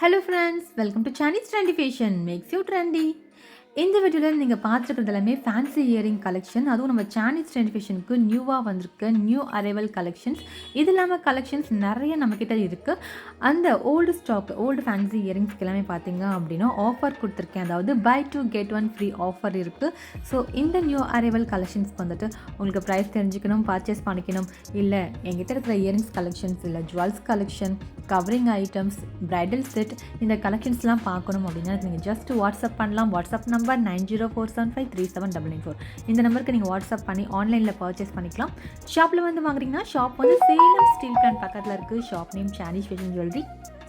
Hello friends, welcome to Chinese Trendy Fashion makes you trendy. இந்த வீடியோவில் நீங்கள் பார்த்துருக்கிறது எல்லாமே ஃபேன்சி இயரிங் கலெக்ஷன். அதுவும் நம்ம சானிஸ் ட்ரெண்டி ஃபேஷனுக்கு நியூவாக வந்திருக்கு நியூ அரைவல் கலெக்ஷன்ஸ். இது இல்லாமல் கலெக்ஷன்ஸ் நிறைய நம்மக்கிட்ட இருக்குது. அந்த ஓல்டு ஸ்டாக் ஓல்டு ஃபேன்சி இயரிங்ஸ்க்கு எல்லாமே பார்த்தீங்க அப்படின்னா ஆஃபர் கொடுத்துருக்கேன். அதாவது பை 2 get 1 ஃப்ரீ ஆஃபர் இருக்குது. ஸோ இந்த நியூ அரைவல் கலெக்ஷன்ஸ்க்கு வந்துட்டு உங்களுக்கு ப்ரைஸ் தெரிஞ்சுக்கணும், பர்ச்சேஸ் பண்ணிக்கணும், இல்லை எங்கிட்ட இருக்கிற இயரிங்ஸ் கலெக்ஷன்ஸ், இல்லை jewels collection, covering items, bridal set, இந்த கலெக்ஷன்ஸ்லாம் பார்க்கணும் அப்படின்னா நீங்கள் ஜஸ்ட் வாட்ஸ்அப் பண்ணலாம். WhatsApp number 9047537994. இந்த நம்பருக்கு நீங்கள் வாட்ஸ்அப் பண்ணி ஆன்லைனில் பர்ச்சேஸ் பண்ணிக்கலாம். ஷாப்பில் வந்து வாங்குறீங்கன்னா ஷாப் வந்து சேலம் ஸ்டீல் பிளான்ட் பக்கத்தில் இருக்குது. Shop name Sanish fashion jewellery.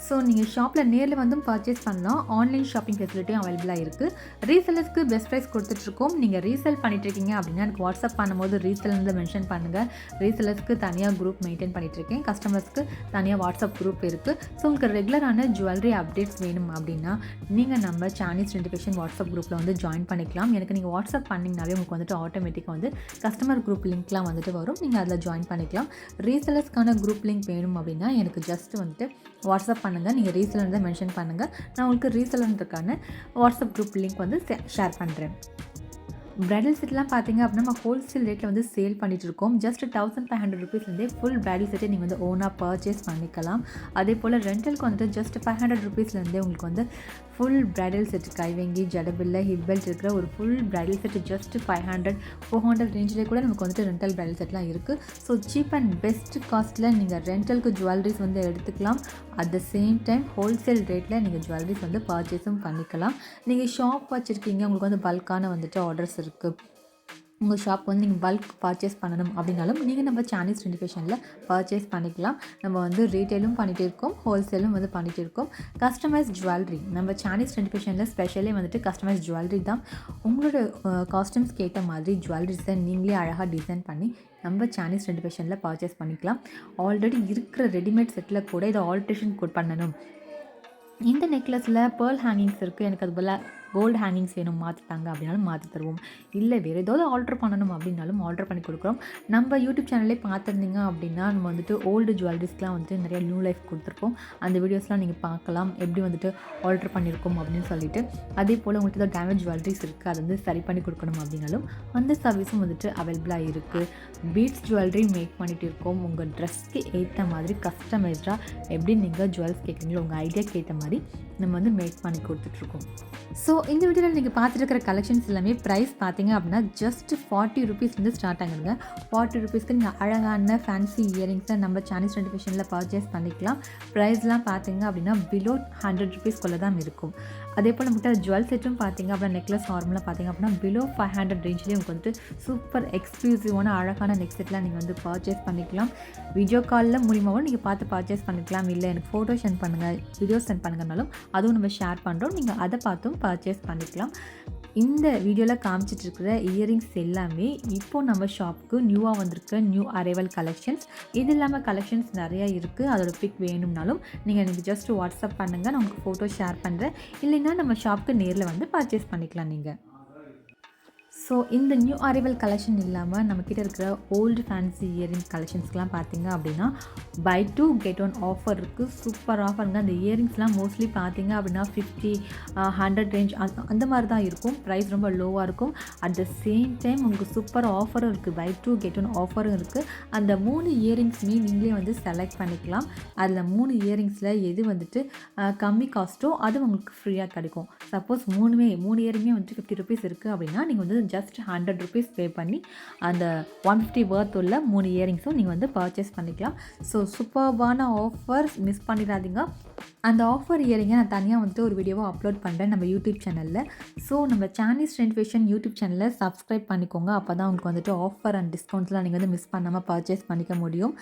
So நீங்கள் ஷாப்பில் நேரில் வந்தும் பர்ச்சேஸ் பண்ணலாம். ஆன்லைன் ஷாப்பிங் ஃபெசிலிட்டியும் அவைலபிளாக இருக்குது. ரீசெல்லர்ஸ்க்கு பெஸ்ட் ப்ரைஸ் கொடுத்துட்ருக்கோம். நீங்கள் ரீசெல் பண்ணிட்டுருக்கீங்க அப்படின்னா எனக்கு வாட்ஸ்அப் பண்ணும்போது ரீசெல் வந்து மென்ஷன் பண்ணுங்கள். ரீசெல்லர்ஸ்க்கு தனியாக குரூப் மெயின்டைன் பண்ணிகிட்ருக்கேன். கஸ்டமர்ஸ்க்கு தனியாக வாட்ஸ்அப் குரூப் இருக்குது. ஸோ உங்களுக்கு ரெகுலரான ஜுவல்லரி அப்டேட்ஸ் வேணும் அப்படின்னா நீங்கள் நம்ம சானிஸ் ட்ரெண்டி ஃபேஷன் வாட்ஸ்அப் குரூப்பில் வந்து ஜாயின் பண்ணிக்கலாம். எனக்கு நீங்கள் வாட்ஸ்அப் பண்ணிங்கனாலே உங்களுக்கு வந்துட்டு ஆட்டோமேட்டிக்காக வந்து கஸ்டமர் குரூப் லிங்க்லாம் வந்துட்டு வரும். நீங்கள் அதில் ஜாயின் பண்ணிக்கலாம். ரீசெல்லர்ஸ்க்கான குரூப் லிங்க் வேணும் அப்படின்னா எனக்கு ஜஸ்ட் வந்துட்டு வாட்ஸ்அப் பண்ணுங்கள். நீங்கள் ரீசெலர் தான் மென்ஷன் பண்ணுங்கள். நான் உங்களுக்கு ரீசெலருக்கான வாட்ஸ்அப் குரூப் லிங்க் வந்து ஷேர் பண்ணுறேன். பிரைடல் செட்லாம் பார்த்தீங்க அப்படின்னா நம்ம ஹோல்சேல் ரேட்டில் வந்து சேல் பண்ணிகிட்டு இருக்கோம். ஜஸ்ட் 1500 ருபீஸ்லேருந்தே ஃபுல் பிரைடல் செட்டை நீங்கள் வந்து ஓனாக பர்ச்சேஸ் பண்ணிக்கலாம். அதே போல் ரெண்டலுக்கு வந்துட்டு ஜஸ்ட் 500 ருபீஸ்லேருந்தே உங்களுக்கு வந்து ஃபுல் பிரைடல் செட், கைவங்கி, ஜடபில்லை, ஹிப் பெல்ட் இருக்கிற ஒரு ஃபுல் பிரைடல் செட்டு ஜஸ்ட் 500-400 ரேஞ்சிலே கூட நமக்கு வந்துட்டு ரெண்டல் பிரைடல் செட்லாம் இருக்குது. ஸோ சீப் அண்ட் பெஸ்ட் காஸ்ட்டில் நீங்கள் ரெண்டலுக்கு ஜுவல்லரிஸ் வந்து எடுத்துக்கலாம். At the same time wholesale ரேட்டில் நீங்கள் ஜுவல்லரிஸ் வந்து பர்ச்சேஸும் பண்ணிக்கலாம். நீங்கள் ஷாப் வச்சுருக்கீங்க, உங்களுக்கு வந்து பல்கான வந்துட்டு ஆர்டர்ஸ் இருக்குது, உங்கள் ஷாப் வந்து நீங்கள் பல்க் பர்ச்சேஸ் பண்ணணும் அப்படின்னாலும் நீங்கள் நம்ம சானிஸ் ட்ரெண்டி ஃபேஷனில் பர்ச்சேஸ் பண்ணிக்கலாம். நம்ம வந்து ரீட்டெயிலும் பண்ணிகிட்டு இருக்கோம், ஹோல்சேலும் வந்து பண்ணிகிட்டு இருக்கோம். கஸ்டமைஸ் ஜுவல்லரி நம்ம சானிஸ் ட்ரெண்டி ஃபேஷனில் ஸ்பெஷலே வந்துட்டு கஸ்டமைஸ் ஜுவல்லரி தான். உங்களோட காஸ்டியூம்ஸ்க்கு ஏற்ற மாதிரி ஜுவல்லரிஸை நீங்களே அழகாக டிசைன் பண்ணி நம்ம சானிஸ் ட்ரெண்டி ஃபேஷனில் பர்ச்சேஸ் பண்ணிக்கலாம். ஆல்ரெடி இருக்கிற ரெடிமேட் செட்டில் கூட இதை ஆல்ட்ரேஷன் பண்ணணும். இந்த நெக்லஸில் பேர்ல் ஹேங்கிங்ஸ் இருக்குது, எனக்கு அது போல் கோல்டு ஹேங்கிங்ஸ் வேணும் மாற்றிட்டாங்க அப்படின்னாலும் மாற்றி தருவோம். இல்லை வேறு ஏதாவது ஆல்ட்ரு பண்ணணும் அப்படின்னாலும் ஆல்ட்ரு பண்ணி கொடுக்குறோம். நம்ம யூடியூப் சேனல்லே பார்த்துருந்தீங்க அப்படின்னா நம்ம வந்துட்டு ஓல்டு ஜுவல்லரிஸ்லாம் வந்துட்டு நிறைய நியூ லைஃப் கொடுத்துருப்போம். அந்த வீடியோஸ்லாம் நீங்கள் பார்க்கலாம், எப்படி வந்துட்டு ஆல்ட்ரு பண்ணியிருக்கோம் அப்படின்னு சொல்லிட்டு. அதே போல் உங்களுக்கு ஏதாவது டேமேஜ் ஜுவல்லரிஸ் இருக்குது, அதை வந்து சரி பண்ணி கொடுக்கணும் அப்படின்னாலும் அந்த சர்வீஸும் வந்துட்டு அவைலபிளாக இருக்குது. பீட்ஸ் ஜுவல்லரி மேக் பண்ணிகிட்டு இருக்கோம். உங்கள் ட்ரெஸ்க்கு ஏற்ற மாதிரி கஸ்டமைஸ்டாக எப்படி நீங்கள் ஜுவல்ஸ் கேட்குறீங்களோ உங்கள் ஐடியாவுக்கு ஏற்ற மாதிரி நம்ம வந்து மேக் பண்ணி கொடுத்துட்ருக்கோம். ஸோ இந்த வீடியோவில் நீங்கள் பார்த்துருக்கிற கலெக்ஷன்ஸ் எல்லாமே ப்ரைஸ் பார்த்தீங்க அப்படின்னா ஜஸ்ட் 40 ருபீஸ்லேருந்து ஸ்டார்ட் ஆகுதுங்க. 40 ருபீஸ்க்கு நீங்கள் அழகான ஃபேன்சி இயரிங்ஸை நம்ம சானிஸ் ட்ரெண்டி ஃபேஷனில் பர்ச்சேஸ் பண்ணிக்கலாம். ப்ரைஸ்லாம் பார்த்தீங்க அப்படின்னா பிலோ 100 ருபீஸ்க்குள்ளே தான் இருக்கும். அதே போல் நம்மகிட்ட ஜுவல் செட்டும் பார்த்தீங்க அப்படின்னா நெக்லஸ் நார்மலாக பார்த்தீங்க அப்படின்னா பிலோ 500 ரேஞ்சிலே உங்களுக்கு வந்துட்டு சூப்பர் எக்ஸ்க்ளூசிவான அழகான நெக் செட்லாம் நீங்கள் வந்து பர்ச்சேஸ் பண்ணிக்கலாம். வீடியோ காலில் மூலியமாகவும் நீங்கள் பார்த்து பர்ச்சேஸ் பண்ணிக்கலாம். இல்லை எனக்கு ஃபோட்டோ சென்ட் பண்ணுங்கள், வீடியோ சென்ட் பண்ணுங்கனாலும் அதுவும் நம்ம ஷேர் பண்ணுறோம். நீங்கள் அதை பார்த்தும் பர்ச்சேஸ் பண்ணிக்கலாம். இந்த வீடியோவில் காமிச்சிட்டு இருக்கிற இயரிங்ஸ் எல்லாமே இப்போது நம்ம ஷாப்புக்கு நியூவாக வந்திருக்க நியூ அரைவல் கலெக்ஷன்ஸ். இது இல்லாமல் கலெக்ஷன்ஸ் நிறையா இருக்குது. அதோட பிக் வேணும்னாலும் நீங்கள் எனக்கு ஜஸ்ட் வாட்ஸ்அப் பண்ணுங்கள், நான் உங்களுக்கு ஃபோட்டோ ஷேர் பண்ணுறேன். இல்லைன்னா நம்ம ஷாப்புக்கு நேரில் வந்து பர்ச்சேஸ் பண்ணிக்கலாம் நீங்கள். ஸோ இந்த நியூ அரைவல் கலெக்ஷன் இல்லாமல் நம்மக்கிட்ட இருக்கிற ஓல்டு ஃபேன்சி இயரிங் கலெக்ஷன்ஸ்லாம் பார்த்தீங்க அப்படின்னா பை 2 get 1 ஆஃபர் இருக்குது. சூப்பர் ஆஃபருங்க. அந்த இயரிங்ஸ்லாம் மோஸ்ட்லி பார்த்தீங்க அப்படின்னா 50-100 ரேஞ்ச் அந்த மாதிரி தான் இருக்கும். ப்ரைஸ் ரொம்ப லோவாக இருக்கும். அட் த சேம் டைம் உங்களுக்கு சூப்பர் ஆஃபரும் இருக்குது. பை 2 get 1 ஆஃபரும் இருக்குது. அந்த 3 இயரிங்ஸுமே நீங்களே வந்து செலக்ட் பண்ணிக்கலாம். அதில் 3 இயரிங்ஸில் எது வந்துட்டு கம்மி காஸ்ட்டோ அது உங்களுக்கு ஃப்ரீயாக கிடைக்கும். சப்போஸ் 3 இயரிங்குமே வந்துட்டு 50 ருபீஸ் இருக்குது அப்படின்னா நீங்கள் வந்து ஜஸ்ட் 100 ருபீஸ் பே பண்ணி அந்த 150 வர்த் உள்ள 3 இயரிங்ஸும் நீங்கள் வந்து பர்ச்சேஸ் பண்ணிக்கலாம். ஸோ சூப்பர்பான ஆஃபர்ஸ், மிஸ் பண்ணிடாதீங்க. அந்த ஆஃபர் இயரிங்கை நான் தனியாக வந்துட்டு ஒரு வீடியோவாக அப்லோட் பண்ணுறேன் நம்ம யூடியூப் சேனலில். ஸோ நம்ம சானிஸ் ட்ரெண்டி ஃபேஷன் யூடியூப் சேனலில் சப்ஸ்கிரைப் பண்ணிக்கோங்க. அப்போ தான் உங்களுக்கு வந்துட்டு ஆஃபர் அண்ட் டிஸ்கவுண்ட்ஸ்லாம் நீங்கள் வந்து மிஸ் பண்ணாமல் பர்ச்சேஸ் பண்ணிக்க முடியும்.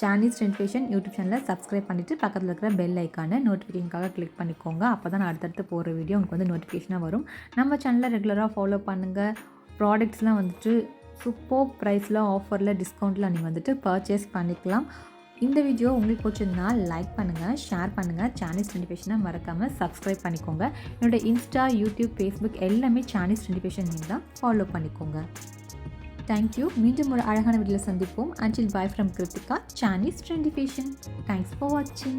சானிஸ் ட்ரெண்டி ஃபேஷன் யூடியூப் சேனலில் சப்ஸ்கிரைப் பண்ணிவிட்டு பக்கத்தில் இருக்கிற பெல் ஐக்கானை நோட்டிஃபிகேஷனுக்காக கிளிக் பண்ணிக்கோங்க. அப்போ தான் நான் அடுத்தடுத்து போகிற வீடியோ உங்களுக்கு வந்து நோட்டிஃபிகேஷனாக வரும். நம்ம சேனலில் ரெகுலராக ஃபாலோ பண்ணுங்கள். ப்ராடக்ட்ஸ்லாம் வந்துட்டு சூப்பர் ப்ரைஸில் ஆஃபரில் டிஸ்கவுண்ட்டில் நீங்கள் வந்துட்டு பர்ச்சேஸ் பண்ணிக்கலாம். இந்த வீடியோ உங்களுக்கு பிடிச்சிருந்தா லைக் பண்ணுங்கள், ஷேர் பண்ணுங்கள். சானிஸ் ட்ரெண்டி ஃபேஷனை மறக்காமல் சப்ஸ்கிரைப் பண்ணிக்கோங்க. என்னோடய இன்ஸ்டா, யூடியூப், ஃபேஸ்புக் எல்லாமே சானிஸ் ட்ரெண்டி ஃபேஷன் நீங்கள் தான் ஃபாலோ பண்ணிக்கோங்க. தேங்க்யூ. மீண்டும் ஒரு அழகான வீடியோவில் சந்திப்போம். Until bye from Kritika, Chinese Trendy Fashion. Thanks for watching.